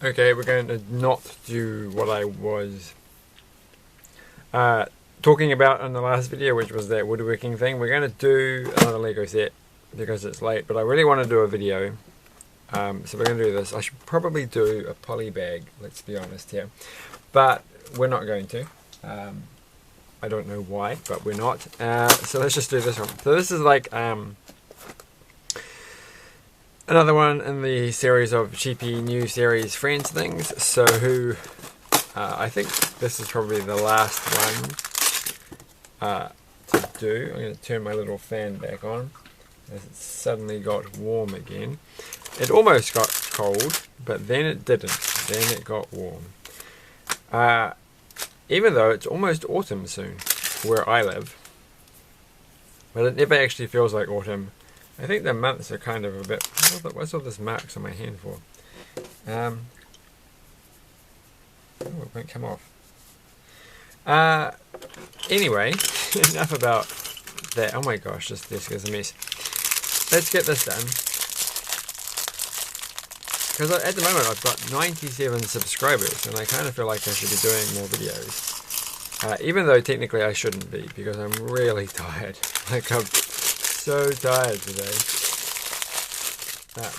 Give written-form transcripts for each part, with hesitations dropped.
Okay, we're going to not do what I was talking about in the last video, which was that woodworking thing. We're going to do another Lego set because it's late, but I really want to do a video. So we're going to do this. I should probably do a poly bag, let's be honest here. But we're not going to. I don't know why, but we're not. So let's just do this one. So this is like another one in the series of cheapy new series friends things. So who I think this is probably the last one to do. I'm going to turn my little fan back on as it suddenly got warm again. It almost got cold, but then it didn't. Then it got warm. Even though it's almost autumn soon where I live, but it never actually feels like autumn. I think the months are kind of a bit... What's all this marks on my hand for? Oh, it won't come off. Anyway, enough about that. Oh my gosh, this desk is a mess. Let's get this done. Because at the moment I've got 97 subscribers and I kind of feel like I should be doing more videos. Even though technically I shouldn't be, because I'm really tired. Like I'm so tired today.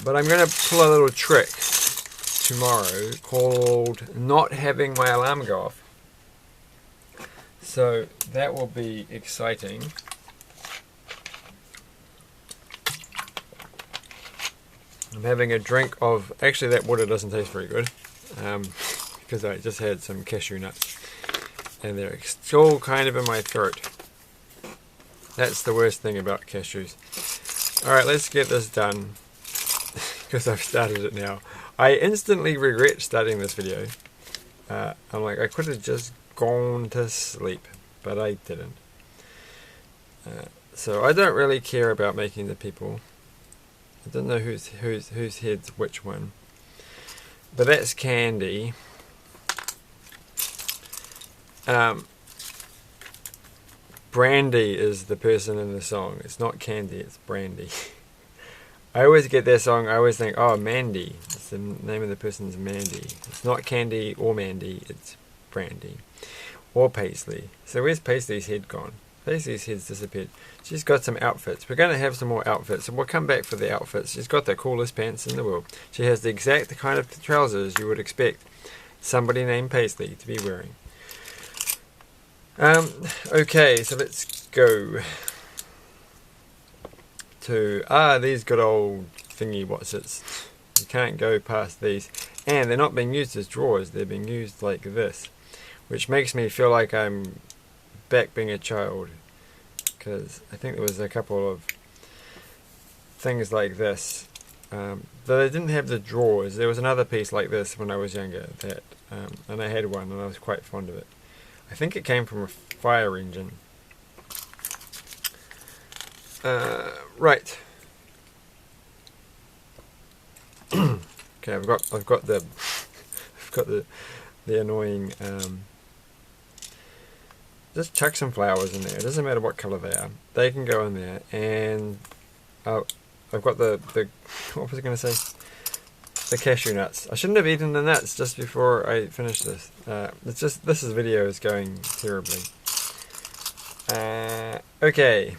But I'm going to pull a little trick tomorrow called not having my alarm go off. So that will be exciting. I'm having a drink of... Actually that water doesn't taste very good. Because I just had some cashew nuts. And they're still kind of in my throat. That's the worst thing about cashews. Alright, let's get this done. Because I've started it now. I instantly regret starting this video. I'm like, I could have just gone to sleep. But I didn't. So I don't really care about making the people. I don't know whose head's which one. But that's Candy. Brandy is the person in the song. It's not Candy, it's Brandy. I always get that song, I always think, oh, Mandy. It's the name of the person's Mandy. It's not Candy or Mandy, it's Brandy. Or Paisley. So where's Paisley's head gone? Paisley's head's disappeared. She's got some outfits. We're going to have some more outfits, and we'll come back for the outfits. She's got the coolest pants in the world. She has the exact kind of trousers you would expect somebody named Paisley to be wearing. Okay, so let's go to these good old thingy whatsits. You can't go past these, and they're not being used as drawers, they're being used like this, which makes me feel like I'm back being a child, because I think there was a couple of things like this, but they didn't have the drawers. There was another piece like this when I was younger, that and I had one and I was quite fond of it. I think it came from a fire engine. Right. Okay, I've got the annoying. Just chuck some flowers in there. It doesn't matter what colour they are. They can go in there. And I've got the what was I going to say? The cashew nuts. I shouldn't have eaten the nuts just before I finish this. It's just this video is going terribly. Okay.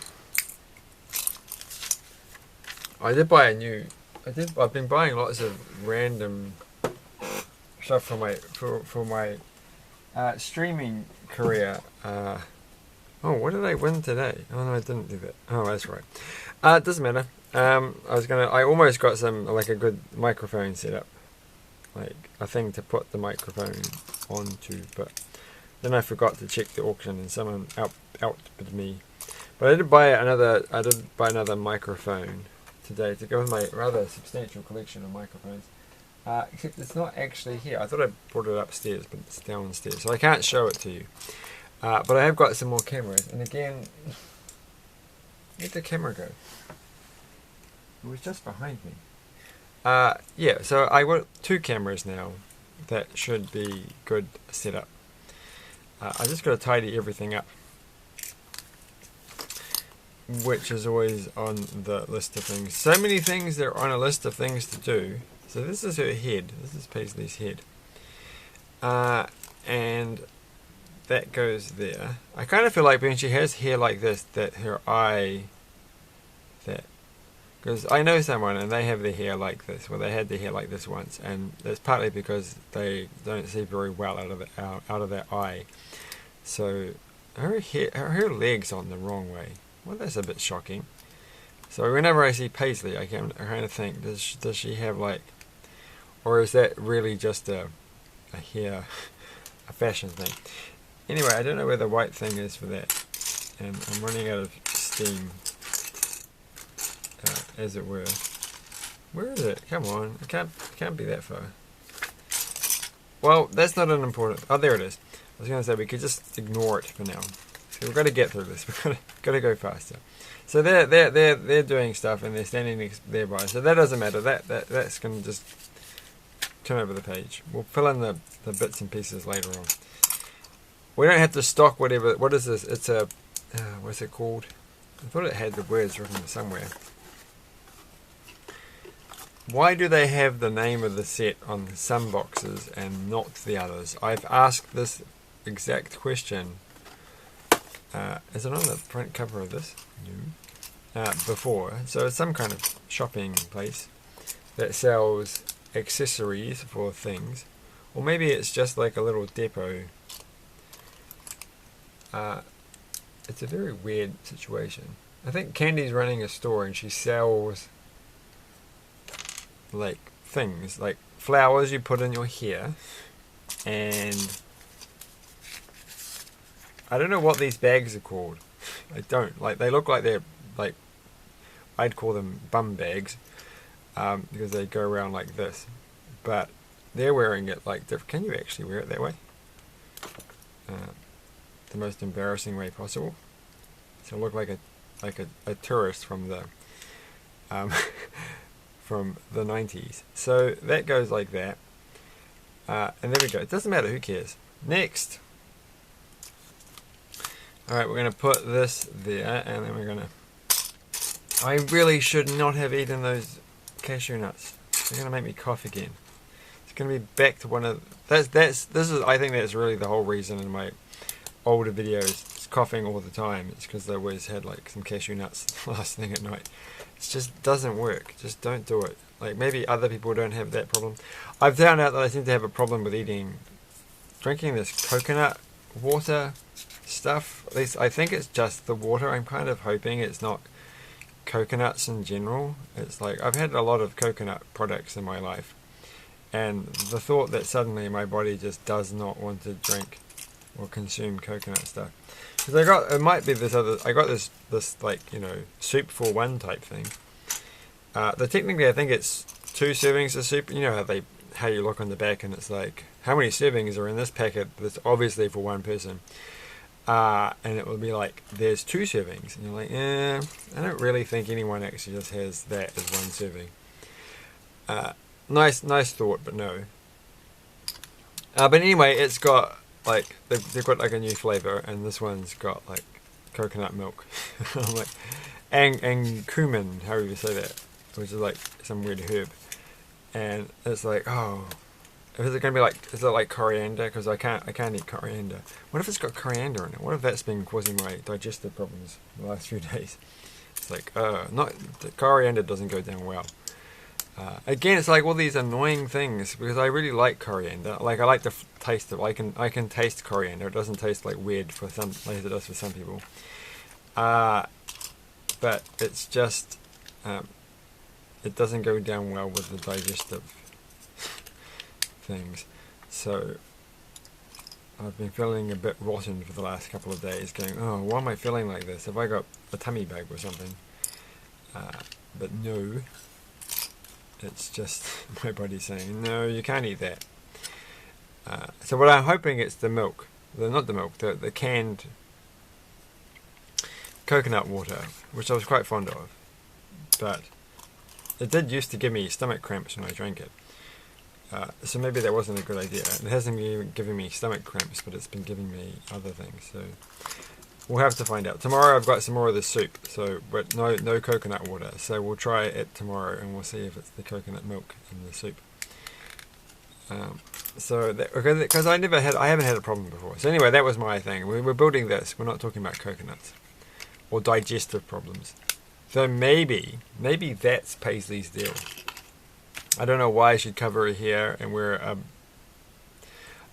I did buy a new. I've been buying lots of random stuff for my streaming career. Oh, what did I win today? Oh no, I didn't do that. Oh, that's right. It doesn't matter. I almost got some, like a good microphone set up. Like a thing to put the microphone onto, but then I forgot to check the auction and someone outbid me. But I did buy another microphone today to go with my rather substantial collection of microphones. Except it's not actually here. I thought I brought it upstairs, but it's downstairs, so I can't show it to you. But I have got some more cameras, and again, where'd the camera go? It was just behind me. Yeah, so I got 2 cameras now that should be good setup. I just got to tidy everything up, which is always on the list of things. So many things that are on a list of things to do. So this is her head. This is Paisley's head. And that goes there. I kind of feel like when she has hair like this, that her eye, because I know someone and they have their hair like this. Well, they had their hair like this once, and that's partly because they don't see very well out of their eye. So her leg's on the wrong way. Well, that's a bit shocking. So whenever I see Paisley, I kind of think, does she have like, or is that really just a hair, a fashion thing? Anyway, I don't know where the white thing is for that, and I'm running out of steam, as it were. Where is it? Come on, it can't be that far. Well, that's not an important. Oh, there it is. I was going to say we could just ignore it for now. So we've got to get through this. We've got to go faster. So they're doing stuff and they're standing nearby. So that doesn't matter. That's going to just turn over the page. We'll fill in the bits and pieces later on. We don't have to stock whatever. What is this? It's a what's it called? I thought it had the words written somewhere. Why do they have the name of the set on some boxes and not the others? I've asked this exact question. Is it on the front cover of this? No. Before. So it's some kind of shopping place that sells accessories for things. Or maybe it's just like a little depot. It's a very weird situation. I think Candy's running a store and she sells like things, like flowers you put in your hair, and I don't know what these bags are called. I don't, like, they look like they're like, I'd call them bum bags, because they go around like this, but they're wearing it like different. Can you actually wear it that way? The most embarrassing way possible. So look like a tourist from the from the 90s. So that goes like that, and there we go. It doesn't matter, who cares. Next. Alright, we're going to put this there, and then we're going to... I really should not have eaten those cashew nuts. They're going to make me cough again. It's going to be back to one of... I think that's really the whole reason in my older videos, it's coughing all the time. It's because I always had like some cashew nuts last thing at night. It just doesn't work. Just don't do it. Like, maybe other people don't have that problem. I've found out that I seem to have a problem with drinking this coconut water stuff. At least I think it's just the water. I'm kind of hoping it's not coconuts in general. It's like, I've had a lot of coconut products in my life, and the thought that suddenly my body just does not want to drink or consume coconut stuff. Because it might be this other, I got this like, you know, soup for one type thing. Technically I think it's 2 servings of soup. You know how you look on the back and it's like, how many servings are in this packet that's obviously for one person. And it will be like, there's 2 servings. And you're like, I don't really think anyone actually just has that as 1 serving. Nice thought, but no. But anyway, it's got, like, they've got like a new flavour, and this one's got like coconut milk. I'm like, and cumin, however you say that, which is like some weird herb. And it's like, oh, is it going to be like, is it like coriander? Because I can't eat coriander. What if it's got coriander in it? What if that's been causing my digestive problems the last few days? It's like, the coriander doesn't go down well. Again, it's like all these annoying things, because I really like coriander. Like, I like the taste of, I can taste coriander. It doesn't taste like weird for some, like it does for some people. But it's just, it doesn't go down well with the digestive things. So I've been feeling a bit rotten for the last couple of days, going, oh, why am I feeling like this? Have I got a tummy bug or something? But no. It's just my body saying, no, you can't eat that. So what I'm hoping it's the milk. Not the milk, the canned coconut water, which I was quite fond of. But it did used to give me stomach cramps when I drank it. So maybe that wasn't a good idea. It hasn't even given me stomach cramps, but it's been giving me other things. So We'll have to find out. Tomorrow I've got some more of the soup, so but no coconut water. So we'll try it tomorrow and we'll see if it's the coconut milk in the soup. So because I haven't had a problem before. So anyway, that was my thing. We're building this. We're not talking about coconuts or digestive problems. So maybe that's Paisley's deal. I don't know why she'd cover her hair and wear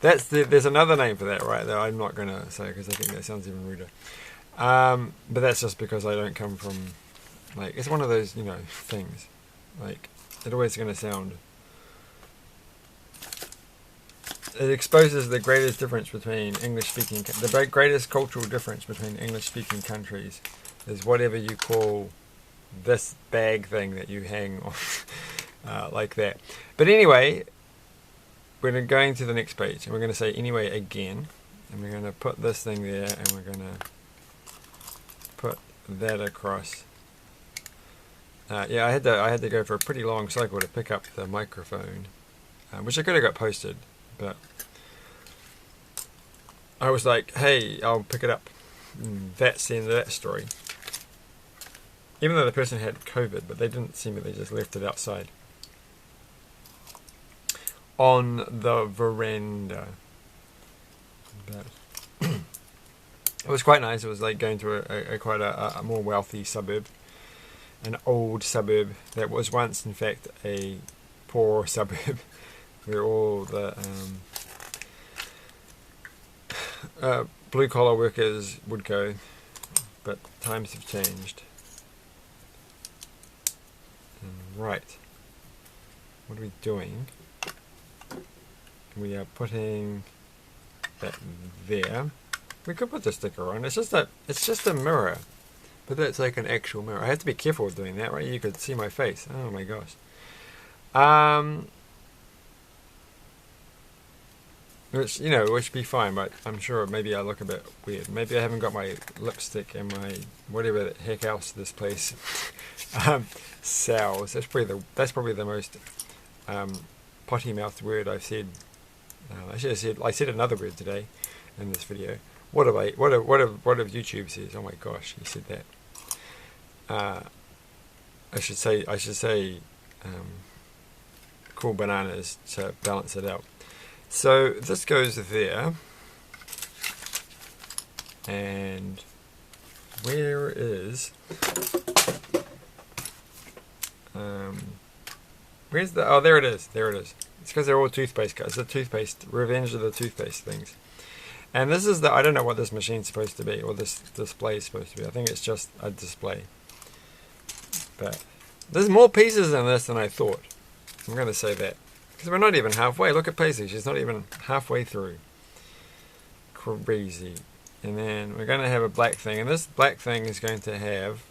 there's another name for that, right? That I'm not going to say because I think that sounds even ruder. But that's just because I don't come from, like, it's one of those, things. Like, it always going to sound. It exposes the greatest difference between the greatest cultural difference between English-speaking countries is whatever you call this bag thing that you hang on, like that. But anyway. We're going to the next page and we're going to say anyway again, and we're going to put this thing there and we're going to put that across. Yeah, I had to go for a pretty long cycle to pick up the microphone, which I could have got posted, but I was like, hey, I'll pick it up. That's the end of that story. Even though the person had COVID, but they didn't see me, they just left it outside. On the veranda. But it was quite nice. It was like going to quite a more wealthy suburb, an old suburb that was once in fact a poor suburb where all the blue collar workers would go, but times have changed. Right, what are we doing? We are putting that there. We could put the sticker on. It's just a mirror, but that's like an actual mirror. I have to be careful with doing that, right? You could see my face. Oh my gosh. Which would be fine, but I'm sure maybe I look a bit weird. Maybe I haven't got my lipstick and my whatever the heck else this place sells. That's probably the most potty mouthed word I've said. I said another word today in this video. What have YouTube says? Oh my gosh, he said that. I should say cool bananas to balance it out. So this goes there, and where is where's the, oh, there it is. It's because they're all toothpaste cups. The toothpaste, Revenge of the Toothpaste things. And this is I don't know what this machine's supposed to be, or this display is supposed to be. I think it's just a display. But there's more pieces in this than I thought. I'm going to say that. Because we're not even halfway. Look at Paisley. She's not even halfway through. Crazy. And then we're going to have a black thing. And this black thing is going to have...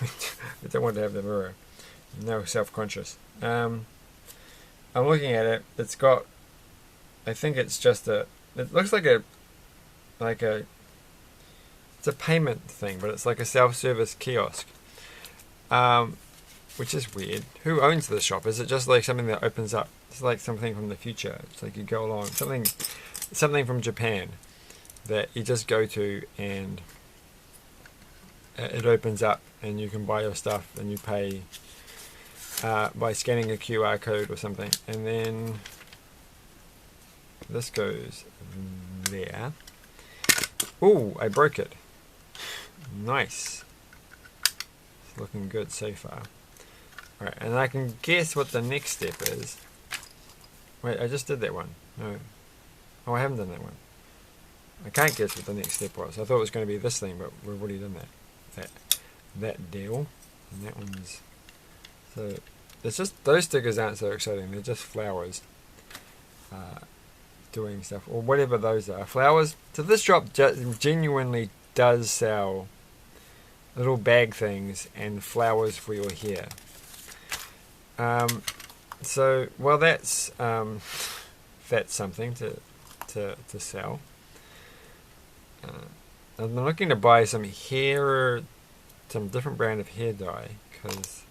I don't want to have the mirror. No, self-conscious. I'm looking at it. It's got... I think it's just a... It looks like a... It's a payment thing, but it's like a self-service kiosk. Which is weird. Who owns this shop? Is it just like something that opens up? It's like something from the future. It's like you go along. Something from Japan that you just go to and it opens up and you can buy your stuff and you pay by scanning a QR code or something. And then this goes there. Ooh, I broke it. Nice. It's looking good so far. Alright, and I can guess what the next step is. Wait, I just did that one. No. Oh, I haven't done that one. I can't guess what the next step was. I thought it was going to be this thing, but we've already done that. That deal. And that one's... So, it's just... Those stickers aren't so exciting. They're just flowers. Doing stuff. Or whatever those are. Flowers. So this shop genuinely does sell little bag things and flowers for your hair. So, well, that's something to sell. I'm looking to buy some different brand of hair dye, because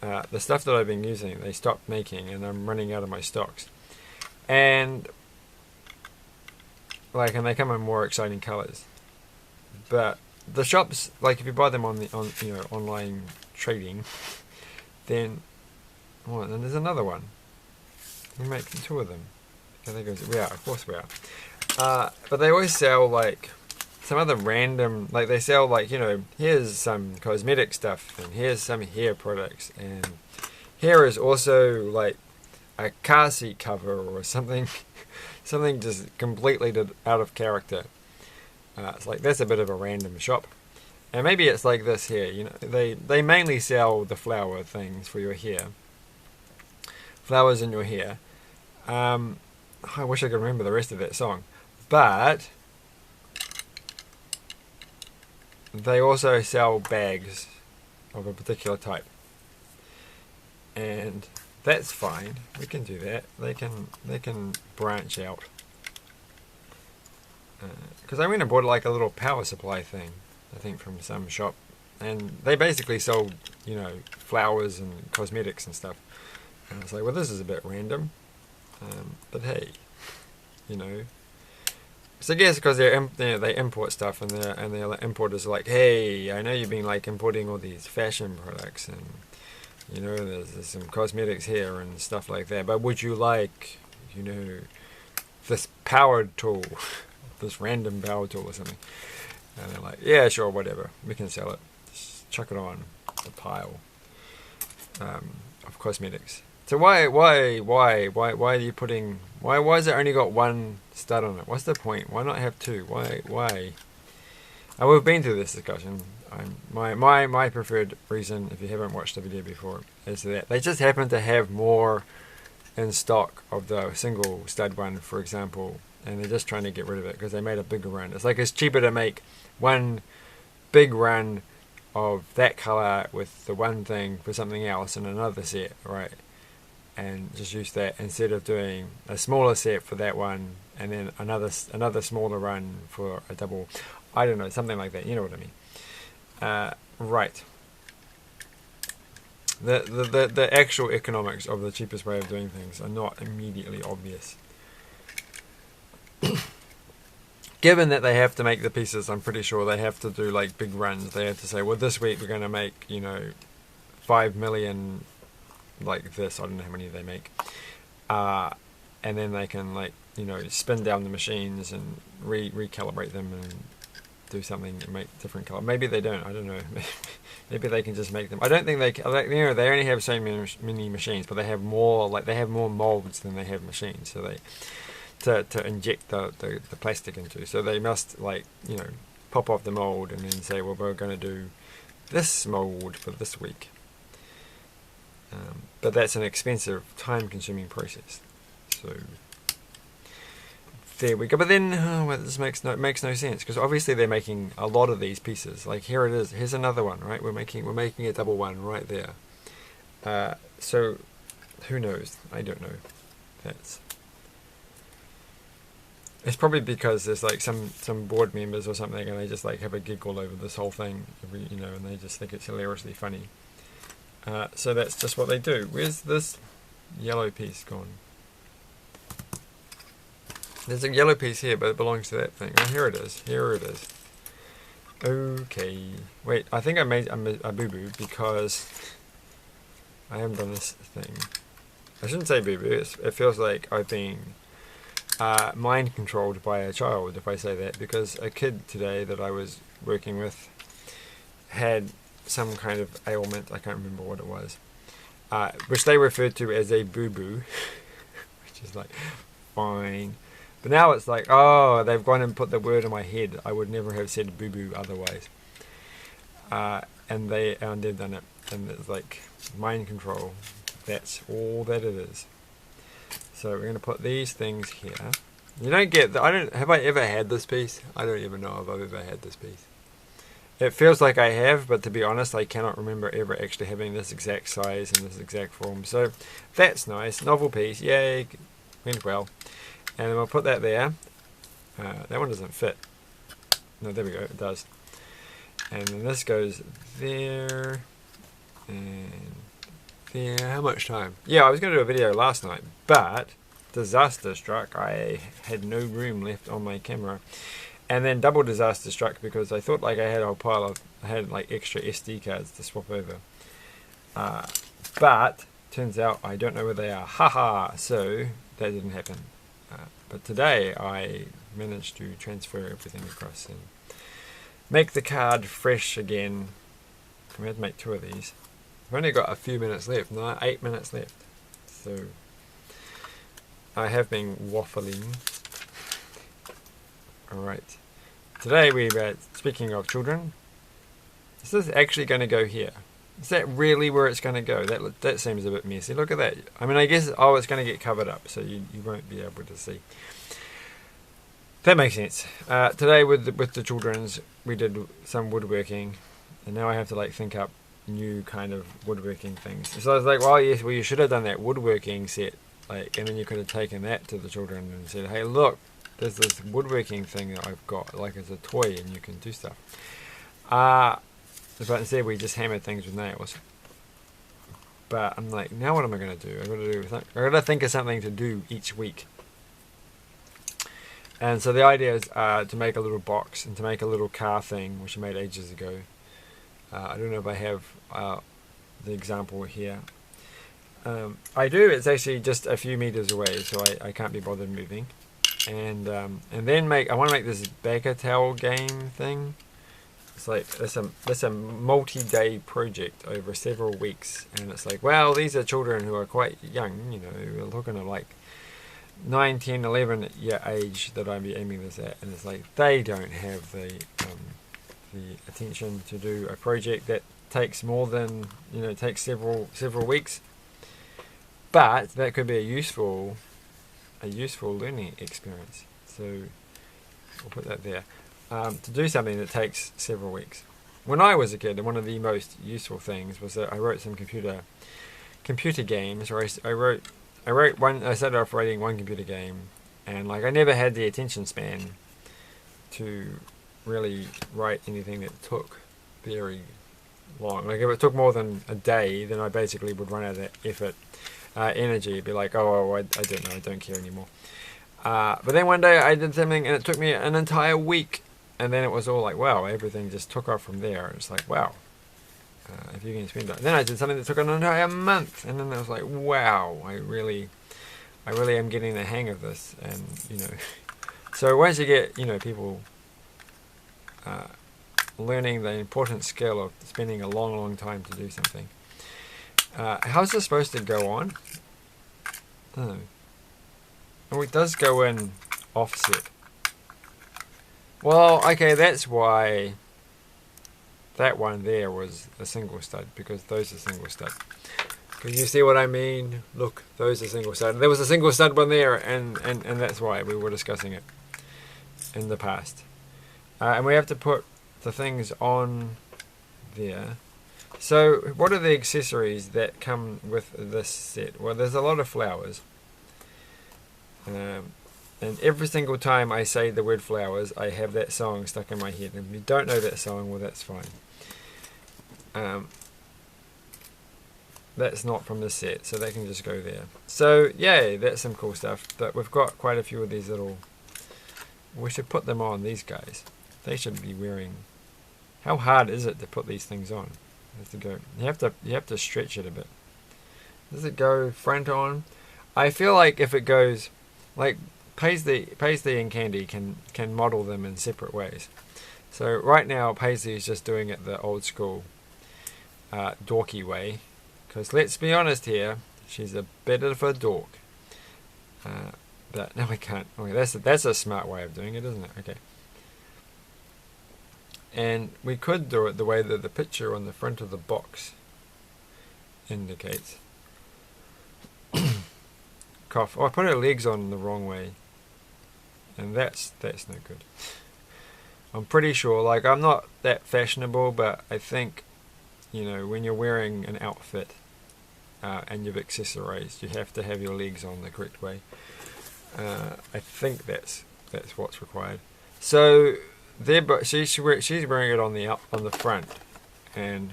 the stuff that I've been using, they stopped making, and I'm running out of my stocks. And like, and they come in more exciting colours. But the shops, like if you buy them on online trading, then then there's another one. We make two of them. I think we are, of course we are. But they always sell like some other random, like they sell like, here's some cosmetic stuff and here's some hair products, and here is also like a car seat cover or something, something just completely out of character. It's like that's a bit of a random shop. And maybe it's like this here, they mainly sell the flower things for your hair. Flowers in your hair. I wish I could remember the rest of that song. But they also sell bags of a particular type. And that's fine. We can do that. They can branch out. Because I went and bought like a little power supply thing, I think from some shop, and they basically sold, flowers and cosmetics and stuff. And I was like, well, this is a bit random, but hey, So I guess because they import stuff, and the importers are like, hey, I know you've been like importing all these fashion products, and there's some cosmetics here and stuff like that. But would you like, this powered tool? This random power tool or something, and they're like, yeah, sure, whatever, we can sell it. Just chuck it on the pile of cosmetics. So why are you putting? Why has it only got one stud on it? What's the point? Why not have two? Why? We've been through this discussion. My preferred reason, if you haven't watched the video before, is that they just happen to have more in stock of the single stud one, for example. And they're just trying to get rid of it because they made a bigger run. It's like it's cheaper to make one big run of that colour with the one thing for something else in another set, right? And just use that instead of doing a smaller set for that one and then another smaller run for a double. I don't know, something like that. You know what I mean? Right. The actual economics of the cheapest way of doing things are not immediately obvious. Given that they have to make the pieces, I'm pretty sure they have to do like big runs. They have to say, well, this week we're going to make 5 million like this. I don't know how many they make, and then they can like spin down the machines and recalibrate them and do something and make different color. Maybe they don't. I don't know. Maybe they can just make them. I don't think they only have so many machines, but they have more. Like they have more molds than they have machines. So they. To inject the plastic into, so they must pop off the mold and then say, well, we're going to do this mold for this week, but that's an expensive, time-consuming process. So there we go. But then this makes no sense, because obviously they're making a lot of these pieces. Like here it is. Here's another one, right? We're making a double one right there. So who knows? I don't know. It's probably because there's like some board members or something, and they just like have a giggle over this whole thing, and they just think it's hilariously funny. So that's just what they do. Where's this yellow piece gone? There's a yellow piece here, but it belongs to that thing. Oh, here it is. Here it is. Okay. Wait, I think I made a boo-boo because I haven't done this thing. I shouldn't say boo-boo. It feels like I've been mind controlled by a child if I say that, because a kid today that I was working with had some kind of ailment, I can't remember what it was, which they referred to as a boo-boo, which is like, fine. But now it's like, oh, they've gone and put the word in my head. I would never have said boo-boo otherwise. And they've done it, and it's like mind control. That's all that it is. So we're going to put these things here. You don't get have I ever had this piece? I don't even know if I've ever had this piece. It feels like I have, but to be honest, I cannot remember ever actually having this exact size and this exact form. So that's nice. Novel piece. Yay. Went well. And then we'll put that there. That one doesn't fit. No, there we go. It does. And then this goes there. And there. How much time? Yeah, I was going to do a video last night, but disaster struck. I had no room left on my camera. And then double disaster struck because I thought like I had a whole pile of, I had like extra SD cards to swap over. But turns out I don't know where they are. Haha! So that didn't happen. But today I managed to transfer everything across and make the card fresh again. We had to make 2 of these. I've only got a few minutes left. No, 8 minutes left. So I have been waffling. Alright. Today we're speaking of children. Is this actually going to go here? Is that really where it's going to go? That seems a bit messy. Look at that. I mean, I guess, it's going to get covered up, so you won't be able to see. That makes sense. Today with the children's, we did some woodworking, and now I have to like think up new kind of woodworking things. So I was like, well, yes, well, you should have done that woodworking set, like, and then you could have taken that to the children and said, hey, look, there's this woodworking thing that I've got, like as a toy, and you can do stuff. But instead we just hammered things with nails. But I'm like, now what am I going to do? I got to think of something to do each week. And so the idea is to make a little box and to make a little car thing, which I made ages ago. I don't know if I have the example here. I do. It's actually just a few meters away, so I can't be bothered moving. And then I want to make this Bagatelle game thing. It's like it's a multi-day project over several weeks, and it's like, well, these are children who are quite young, you know, we're looking at like 9, 10, 11 year age that I'd be aiming this at, and it's like they don't have the attention to do a project that takes more than, you know, takes several weeks, but that could be a useful learning experience. So we'll put that there. To do something that takes several weeks. When I was a kid, one of the most useful things was that I wrote some computer games, or I started off writing one computer game, and like I never had the attention span to really write anything that took very long. Like if it took more than a day, then I basically would run out of effort, energy. It'd be like, oh, I don't know, I don't care anymore. But then one day I did something and it took me an entire week. And then it was all like, wow, everything just took off from there. It's like, wow, if you can spend it. Then I did something that took an entire month. And then I was like, wow, I really am getting the hang of this. And, you know, so once you get, you know, people learning the important skill of spending a long time to do something. How's this supposed to go on? Oh, it does go in offset. Well, okay, that's why that one there was a single stud, because those are single stud. Can you see what I mean? Look, those are single stud. There was a single stud one there, and that's why we were discussing it in the past. And we have to put the things on there. So, what are the accessories that come with this set? Well, there's a lot of flowers. And every single time I say the word flowers, I have that song stuck in my head. And if you don't know that song, well, that's fine. That's not from this set, so that can just go there. So, yay, that's some cool stuff. But we've got quite a few of these little... We should put them on, these guys. They should be wearing... How hard is it to put these things on? You have to stretch it a bit. Does it go front on? I feel like if it goes... Like... Paisley and Candy can model them in separate ways. So right now Paisley is just doing it the old school dorky way, because let's be honest here, she's a bit of a dork. But no, I can't. Okay, that's a smart way of doing it, isn't it? Okay. And we could do it the way that the picture on the front of the box indicates. Cough. Oh, I put her legs on the wrong way. And that's no good. I'm pretty sure, like, I'm not that fashionable, but I think, you know, when you're wearing an outfit and you've accessorized, you have to have your legs on the correct way. I think that's what's required. So she's wearing it on the front, and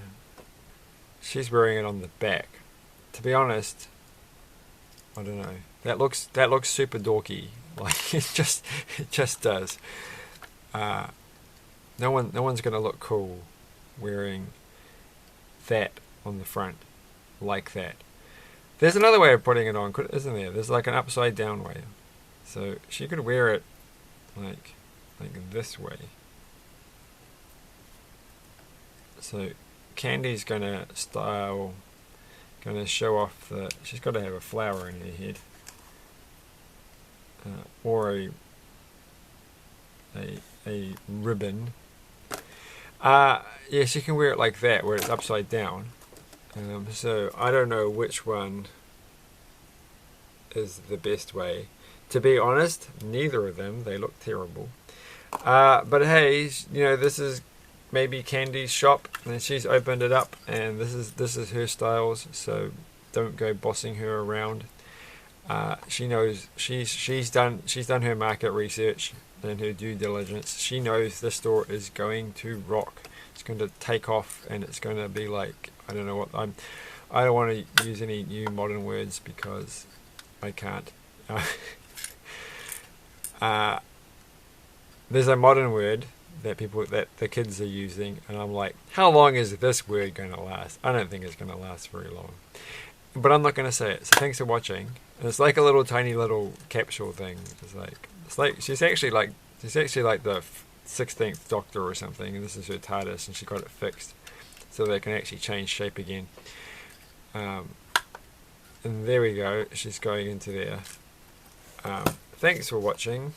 she's wearing it on the back. To be honest, I don't know. That looks super dorky. Like it just does. No one's gonna look cool wearing that on the front like that. There's another way of putting it on, isn't there? There's like an upside down way. So she could wear it like this way. So Candy's gonna show off the. She's got to have a flower in her head, or a ribbon. Yeah, she can wear it like that, where it's upside down. So I don't know which one is the best way. To be honest, neither of them. They look terrible. But hey, you know, this is maybe Candy's shop, and she's opened it up, and this is her styles. So don't go bossing her around. She knows she's done her market research and her due diligence. She knows this store is going to rock. It's going to take off, and it's going to be like, I don't know what I don't want to use any new modern words because I can't. There's a modern word that the kids are using, and I'm like, how long is this word going to last? I don't think it's going to last very long, but I'm not going to say it. So thanks for watching. And it's like a little tiny little capsule thing. It's like she's actually like the 16th Doctor or something, and this is her TARDIS, and she got it fixed so they can actually change shape again. And there we go. She's going into there. Thanks for watching.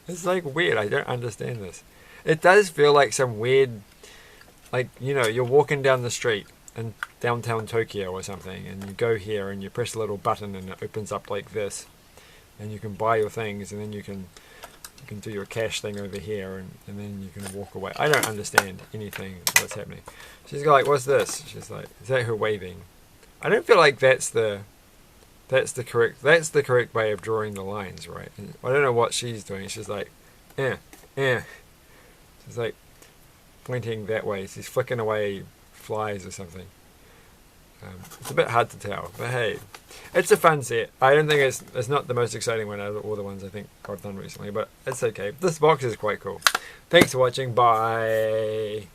It's like weird. I don't understand this. It does feel like some weird, like, you know, you're walking down the street in downtown Tokyo or something, and you go here and you press a little button and it opens up like this, and you can buy your things, and then you can do your cash thing over here, and then you can walk away. I don't understand anything that's happening. She's like, what's this? She's like, is that her waving? I don't feel like that's the correct way of drawing the lines, right? And I don't know what she's doing. She's like, She's like pointing that way. She's flicking away flies or something. It's a bit hard to tell, but hey, it's a fun set. I don't think it's not the most exciting one out of all the ones I think I've done recently, but it's okay. This box is quite cool. Thanks for watching. Bye.